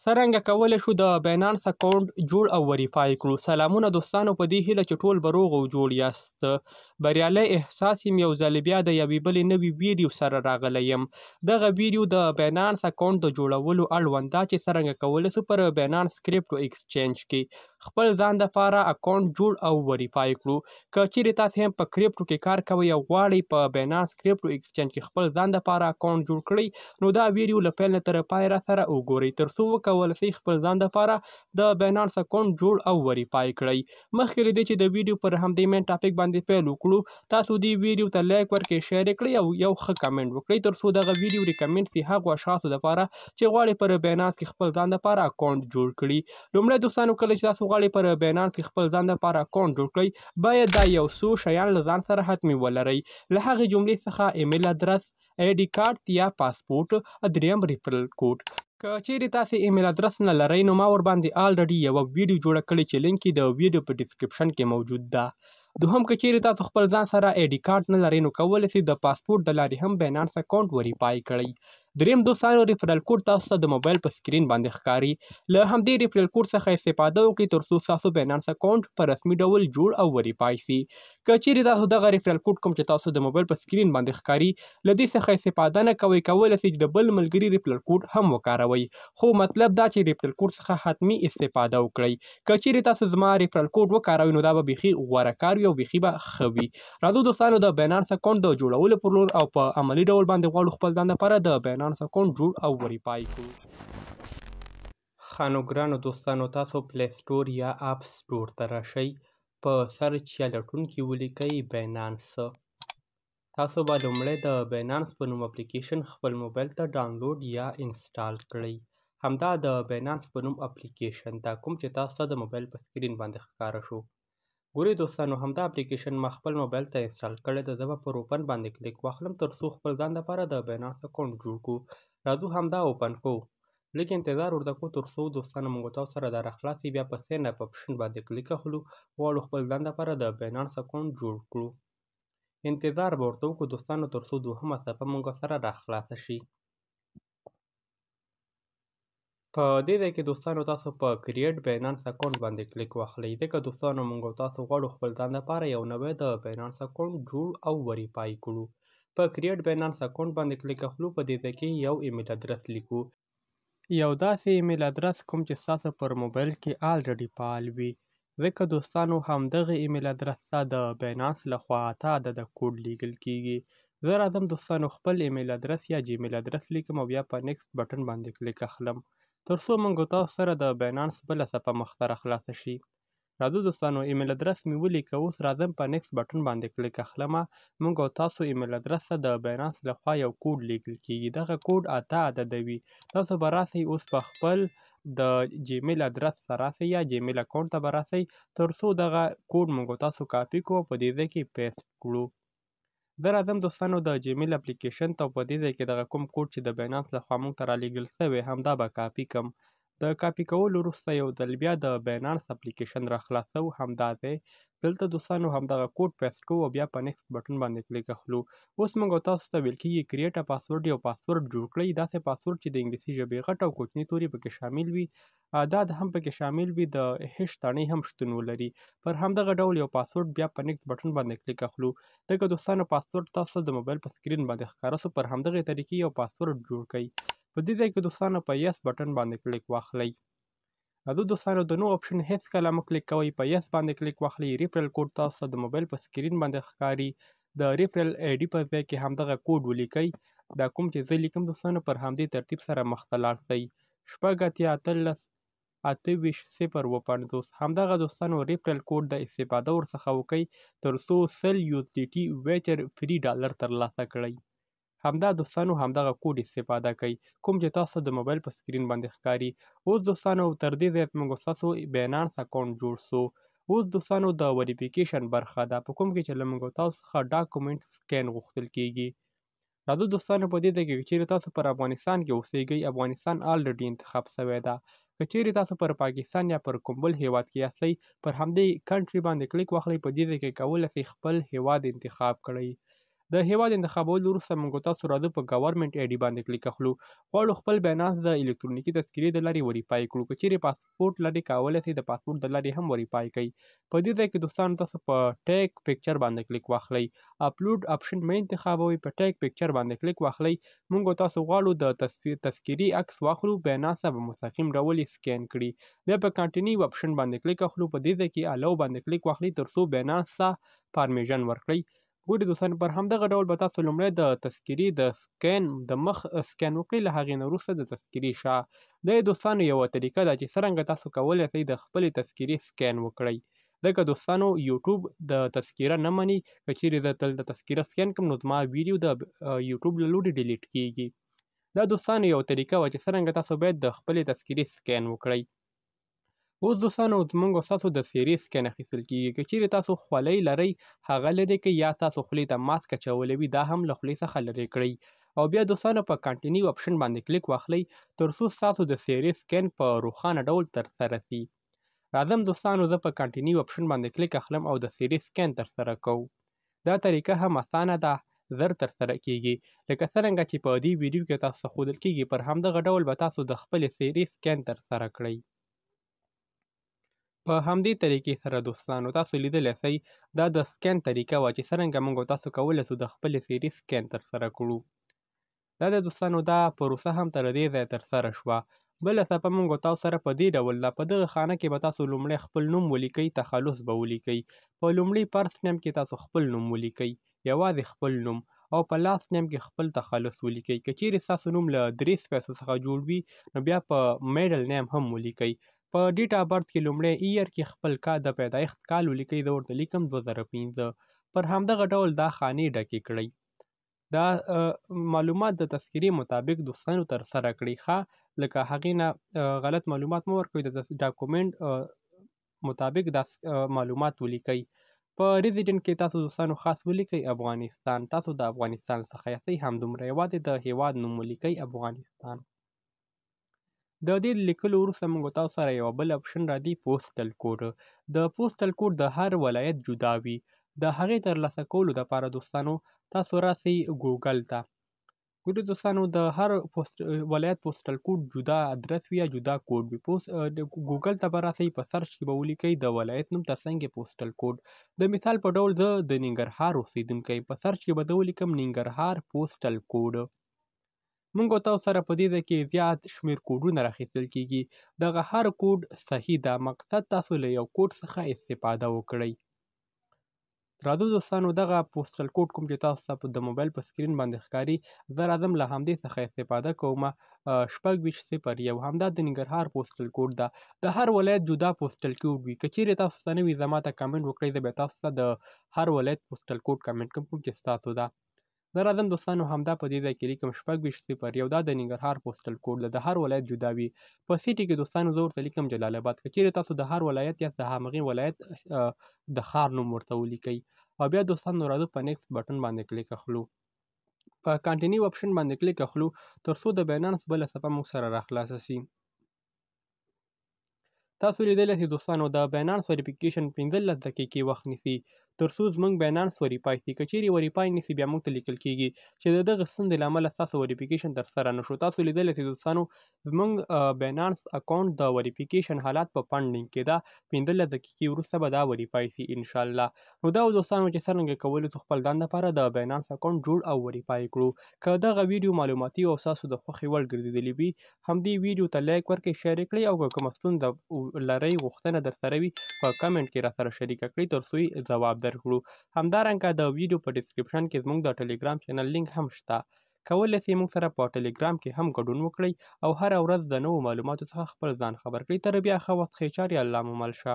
څرنګه کولی شو د باینانس اکاونټ جوړ او وریفای کړو؟ سلامونه دوستانو، په دې هیله چې ټول به روغ او جوړ یاست. بریالی احساس یم یو ځل بیا د یوې بلې نوې ویډیو سره راغلی یم. دغه ویډیو د باینانس اکاونټ د جوړولو اړوند دا چې څرنګه کولی شو پر باینانس کریپټو ایکسچینج کې خپل ځان دپاره اکاونټ جوړ او وریفای کړو. که چیرې تاسې هم په کریپټو کې کار کوئ او غواړئ په باینانس کریپټو ایکسچینج کې خپل ځان دپاره اکاونټ جوړ کړئ، نو دا ویډیو له پیل نه تر پای را سره وګورئ ترڅو وکولی شئ خپل ځان دپاره د باینانس اکاونټ جوړ او وریفای کړئ. مخکې له دې چې د ویډیو پر همدې مین ټاپک باندې پیل وکړو، تاسو دې ویډیو ته لایک ورکړئ، شیر یې کړئ او یو ښه کمنټ وکړئ ترڅو دغه ویډیو ریکمنډ شي هغو اشخاصو دپاره چې غواړي پر باینانس کې خپل ځان دپاره اکاونټ جوړ کړي. لومړی دوستانو، کله چې تاسو غواړئ پر باینانس کې خپل ځان دپاره اکاونټ جوړ کړئ، باید دا یو څو شیان له ځان سره حتمي ولرئ. له هغې جملې څخه ایمیل ادرس، آی ډي کارت یا پاسپورټ، دریم ریفرل کوډ. که چیرې تاسې ایمیل ادرس نه لرئ، نو ما ورباندې آلریډي یوه ویډیو جوړه کړې چې لینک یې د ویډیو په ډسکرپشن کې موجود ده. دوهم، که چیرې تاسو خپل ځان سره آی ډي کارت نه لرئ، نو کولی شئ د پاسپورټ د لارې هم باینانس اکاونټ وریفای کړئ. دریم دوستانو، ریفرل کوډ تاسو ته د موبایل په سکرین باندې ښکاري. له همدې ریفرل کوډ څخه استفاده وکړئ ترڅو ستاسو باینانس اکاونټ په رسمي ډول جوړ او وریفای شي. که چیرې تاسو دغه ریفرل کوډ کوم چې تاسو د موبایل په سکرین باندې ښکاري له دې څخه استفاده نه کوئ، کولی شئ چې د بل ملګري ریفرل کوډ هم وکاروئ، خو مطلب دا چې ریفرل کوډ څخه حتمي استفاده وکړئ. که چیرې تاسو زما ریفرل کوډ وکاروئ، نو دا به بیخي غوره کار وي او بیخي به ښه وي. راځو دوستانو، د باینانس اکاونټ د جوړولو پر لور او په عملي ډول باندې غواړو خپل ځان لپاره د باینانس اکاونټ جوړ او وریفای کړو. ښه نو ګرانو دوستانو، تاسو پلی سټور یا اپ سټور ته راشئ، په سرچ یا لټون کې ولیکئ باینانس. تاسو به لومړی د باینانس په نوم اپلیکیشن خپل موبایل ته ډاونلوډ یا انسټال کړئ. همدا د باینانس په نوم اپلیکیشن دا کوم چې تاسو ته د موبایل په سکرین باندې ښکاره شو. ګورئ دوستانو، همدا اپلیکیشن ما خپل موبایل ته انسټال کړی ده. زه به پر اوپن باندې کلیک واخلم ترڅو خپل ځان لپاره د باینانس اکاونټ جوړ کړو. راځو همدا اوپن کوو، لږ انتظار ورته کوو ترڅو دوستانو موږ تاسو سره دا راخلاص شي. بیا په ساین اپ اپشن باندې کلیک اخلو، غواړو خپل ځان لپاره د باینانس اکاونټ جوړ کړو. انتظار به ورته وکړو دوستانو ترڅو دوهمه صفحه موږ سره راخلاصه شي. په دې ځای کې دوستانو تاسو په کریټ باینانس اکاونټ باندې کلیک واخلئ، ځکه دوستانو موږ تاسو غواړو خپل ځان لپاره یو نوی د باینانس اکاونټ جوړ او وریفای کړو. په کریټ باینانس اکاونټ باندې کلیک اخلو، په دې ځای کې یو ایمیل ادرس لیکو، یو داسې ایمیل ادرس کوم چې ستاسو پر موبایل کې آلریډي فعال وي، ځکه دوستانو همدغه ایمیل ادرس ته د باینانس لخوا اته عدده کوډ لیږل کیږي. زه راځم دوستانو خپل ایمیل ادرس یا جیمیل ادرس لیکم او بیا په نیکسټ بټن باندې کلیک اخلم ترڅو موږ تاسو سره د باینانس بله صفحه مخ ته راخلاصه شي. راځو دوستانو، ایمیل ادرس مې ولیکه، اوس راځم په نیکسټ بټن باندې کلیک اخلم. موږ تاسو ایمیل ادرس ته د باینانس لخوا یو کوډ لیږل کیږي، دغه کوډ اته عدده وي. تاسو به راسئ اوس په خپل د جیمیل ادرس ته راسئ یا جیمیل اکاونټ ته به راسئ ترڅو دغه کوډ موږ تاسو کاپي کړو او په دې ځای کې پیسټ کړو. زه راځم دوستانو د جیمیل اپلیکیشن ته او په دې ځای کې دغه کوم کوډ چې د باینانس لخوا موږ ته رالیږل شوی همدا به کاپي کړم. د کاپي کولو وروسته یو ځل بیا د باینانس اپلیکیشن راخلاصو، همدا ځای دلته دوستانو همدغه کوډ پیسټ کوو او بیا په نیکسټ بټن باندې کلیک اخلو. اوس موږ تاسو ته ویل کېږي کریټ ا پاسورډ، یو پاسورډ جوړ کړئ، داسې پاسورډ چې د انګلیسي ژبې غټ او کوچني توري پکې شامل وي، اعداد هم پکې شامل وي، د هیش تڼۍ هم شتون ولري. پر همدغه ډول یو پاسورډ بیا په نیکسټ بټن باندې کلیک اخلو. دغه دوستانو پاسورډ تاسو د موبایل په سکرین باندې ښکاره شو، پر همدغې طریقې یو پاسورډ جوړ کړئ. په دې ځای کې دوستانو په یس بټن باندې کلیک واخلئ. راځو دوستانو د نو آپشن هیڅ کله مه کلیک کوئ، په یس باندې کلیک واخلئ. ریفرل کوډ تاسو د موبایل په سکرین باندې ښکاري، د ریفرل آی ډي په ځای کې همدغه کوډ ولیکئ، دا کوم چې زه لیکم دوستانو پر همدې ترتیب سره مخ ته لاړ شئ. 88 همدغه دوستانو ریفرل کوډ د استفاده ورڅخه وکئ ترڅو 100 USDT ویچر فری ډالر ترلاسه کړئ. همدا دوستانو همدغه کوډ استفاده کوئ کوم چې تاسو د موبایل په سکرین باندې ښکاري. اوس دوستانو تر دې ځایه موږ ستاسو باینانس اکاونټ جوړ شو. اوس دوستانو د وریفیکیشن برخه ده، په کوم کې چې له موږ تاسو څخه ډاکومنټ سکین غوښتل کیږي. راځو دوستانو په دې ځای کې چیرې تاسو پر افغانستان کې اوسیږئ، افغانستان آلریډي انتخاب شوی ده. که چیرې تاسو پر پاکستان یا پر کوم بل هیواد کې یاستئ، پر همدې کنټري باندې کلیک واخلئ. په دې ځای کې کولی شئ خپل هیواد انتخاب کړئ. د هیواد انتخابولو وروسته موږ تاسو راځو په ګورنمنت آی ډي باندې کلیک اخلو. غواړو خپل بیانات د الکترونیکي تذکرې د لارې وریفای کړو. که چیرې پاسپورټ لرئ کولی سئ د پاسپورټ د لارې هم وریفای کړئ. په دې ځای کې دوستانو تاسو په ټیک پکچر باندې کلیک واخلئ. اپلوډ آپشن مه انتخابوئ، په ټیک پکچر باندې کلیک واخلئ. موږ تاسو غواړو د تذکرې عکس واخلو، بیانات به مستقیم ډول یې سکین کړي. بیا په کنټینیو آپشن باندې کلیک اخلو. په دې ځای کې الاو باندې کلیک واخلئ ترڅو بیانات پرمیشن ورکړئ. ګورئ دوستانو پر همدغه ډول به تاسو لومړی د تذکرې د مخ سکین وکړئ، له هغې نه وروسته د تذکرې شا. دا دوستانو یوه طریقه ده چې څرنګه تاسو کولی سئ د خپلې تذکرې سکین وکړئ. ځکه دوستانو یوټوب د تذکره نه مني. که چیرې زه تل د تذکره سکین کړم نو زما ویډیو د یوټوب له لورې ډیلیټ کیږي. دا دوستانو یو طریقه وه چې څرنګه تاسو باید د خپلې تذکرې سکین وکړئ. اوس دوستانو زموږ ستاسو د څیرې سکین اخیستل کیږي. که چیرې تاسو خولۍ لرئ هغه لرې کړئ، یا تاسو خولې ته ماسک اچولی وي دا هم له خولې څخه لرې کړئ. او بیا دوستانو په کنټینیو آپشن باندې کلیک واخلئ ترڅو ستاسو د څیرې سکین په روښانه ډول ترسره سي. راځم دوستانو زه په کنټینیو آپشن باندې کلیک اخلم او د څیرې سکین ترسره کوو. دا طریقه هم اسانه ده، زر ترسره کیږي. لکه څرنګه چې په دې ویډیو کې تاسو ته ښودل کیږي پر همدغه ډول به تاسو د خپلې څیرې سکین ترسره کړئ. په همدې طریقې سره دوستانو تاسو لیدلی سئ دا د سکین طریقه وه چې څرنګه موږ تاسو کولی سو د خپلې څیرې سکین ترسره کړو. دا د دوستانو دا پروسه هم تر دې ځایه ترسره شوه. بله څپه موږ تاسو سره په دې ډول ده. په دغه خانه کې به تاسو لومړی خپل نوم ولیکئ، تخلص به ولیکئ. په لومړي پرس نیم کې تاسو خپل نوم ولیکئ، یوازې خپل نوم، او په لاست نیم کې خپل تخلص ولیکئ. که چیرې ستاسو نوم له 3 سپیسو څخه جوړ وي نو بیا په میډل نیم هم ولیکئ. په ډیټ آف برث کې لومړی اییر کې خپل د پیدایښت کال ولیکئ. زه ورته لیکم 2015. پر همدغه ډول دا خانې ډکې کړئ. دا معلومات د تذکرې مطابق دوستانو ترسره کړئ ښه، لکه هغې نه غلط معلومات مه ورکوئ. د ډاکومنټ مطابق دا معلومات ولیکئ. په ریزیډنټ کې تاسو دوستانو خاص ولیکئ افغانستان. تاسو د افغانستان څخه یاستئ، همدومره یوازې د هیواد نوم ولیکئ افغانستان. د دې لیکلو وروسته موږ تاسو سره یوه بل اپشن راځي پوسټل کوډ. د پوسټل کوډ د هر ولایت جدا وي. د هغې ترلاسه کولو دپاره دوستانو تاسو راسئ ګوګل ته. ګورئ دوستانو د هر ولایت پوسټل کوډ جدا ادرس وي یا جدا کوډ وي. ګوګل ته به راسئ، په سرچ کې به ولیکئ د ولایت نوم ترڅنګ پوسټل کوډ. د مثال په ډول زه د ننګرهار اوسیدونکی، په سرچ کې به زه ولیکم ننګرهار پوسټل کوډ. موږ تاسو سره په دې ځای کې زیات شمېر کوډونه راخیستل کیږي. دغه هر کوډ صحیح ده، مقصد تاسو له یو کوډ څخه استفاده وکړئ. راځو دوستانو دغه پوسټل کوډ کوم چې تاسو ته د موبایل په سکرین باندې ښکاري، زه راځم له همدې څخه استفاده کوم. 2601 همدا د ننګرهار پوسټل کوډ ده. د هر ولایت جدا پوسټل کوډ وي. که چیرې تاسو ته نه وي زما ته کمنټ وکړئ، زه بیا تاسو ته د هر ولایت پوسټل کوډ کمنټ کوم چې ستاسو ده. زه راځم دوستانو همدا په دې ځای کې لیکم 2601 دا د ننګرهار پوسټل کوډ ده. د هر ولایت جدا وي. په سیټي کې دوستانو زه ورته لیکم جلال آباد. که چیرې تاسو د هر ولایت یاست د همغې ولایت د ښار نوم ورته ولیکئ. او بیا دوستانو راځو په نیکسټ بټن باندې کلیک اخلو. په کنټینیو آپشن باندې کلیک اخلو ترڅو د بینانس بله صفحه موږ سره راخلاصه سي. تاسو لیدلی سئ دوستانو د بینانس وریفیکیشن 15 دقیقې وخت نیسي ترڅو زموږ بینانس وریفای سي. که چیرې وریفای نسي بیا موږ ته لیکل کیږي چې د دغه ستونزې له امله ستاسو وریفیکیشن ترسره نه شو. تاسو لیدلی سئ دوستانو زموږ بینانس اکاونټ د وریفیکیشن حالات په پنډینګ کې ده. 15 دقیقې وروسته به دا وریفای سي انشاءالله. نو دا دوستانو چې څرنګه کولی سو خپل ځان لپاره د بینانس اکاونټ جوړ او وریفای کړو. که دغه ویډیو معلوماتي او ستاسو د خوښې وړ ګرځېدلې وي همدې ویډیو ته لایک ورکړئ، شیر یې کړئ، او که کومه ستونزه لرئ غوښتنه درسره وي په کمنټ کې راسره شریکه کړئ ترڅو یې ځواب درکړو. همدارنګه د ویډیو په ډسکرپشن کې زموږ د ټلیګرام چینل لینک هم شته. کولی سئ موږ سره په ټلیګرام کې هم ګډون وکړئ او هره ورځ د نوو معلوماتو څخه خپل ځان خبر کړئ. تر بیا ښه وخت ښې چارې، الله مو مل شه.